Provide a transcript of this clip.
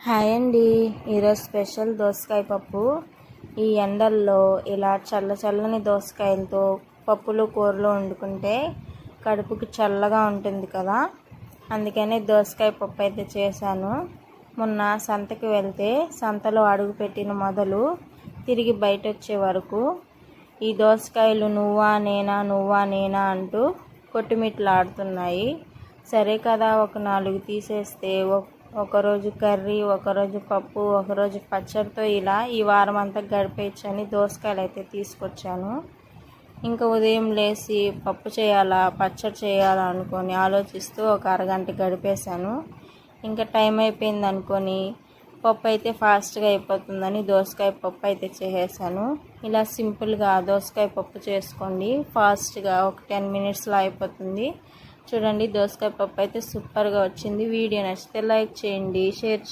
Hi అండి. ఈరోజు special దోసకాయ పప్పు. ఈ ఎండల్లో ఇలా చల్లని దోసకాయలతో పప్పులు కూరలు వండుకుంటే కడుపుకి చల్లగా ఉంటుంది కదా, అందుకనే దోసకాయ పప్పు అయితే చేశాను. మొన్న సంతకి వెళ్తే సంతలో అడుగు పెట్టిన మొదలు తిరిగి బయట వచ్చే వరకు ఈ దోసకాయలు నువ్వా నేనా అంటూ కొట్టుమిట్లాడుతున్నాయి. సరే కదా, ఒక 4 తీసేస్తే ఒకరోజు కర్రీ, ఒకరోజు పప్పు, ఒకరోజు పచ్చడితో ఇలా ఈ వారం అంతా గడిపేయచ్చని దోసకాయలు అయితే తీసుకొచ్చాను. ఇంకా ఉదయం లేచి పప్పు చేయాలా పచ్చడి చేయాలా అనుకొని ఆలోచిస్తూ ఒక అరగంట గడిపేశాను. ఇంకా టైం అయిపోయింది అనుకొని పప్పు అయితే ఫాస్ట్గా అయిపోతుందని దోసకాయ పప్పు అయితే చేసేసాను. ఇలా సింపుల్గా దోసకాయ పప్పు చేసుకోండి, ఫాస్ట్గా ఒక 10 మినిట్స్లో అయిపోతుంది. చూడండి, దోసకాయ పప్పు అయితే సూపర్గా వచ్చింది. వీడియో నచ్చితే లైక్ చేయండి, షేర్ చేయండి.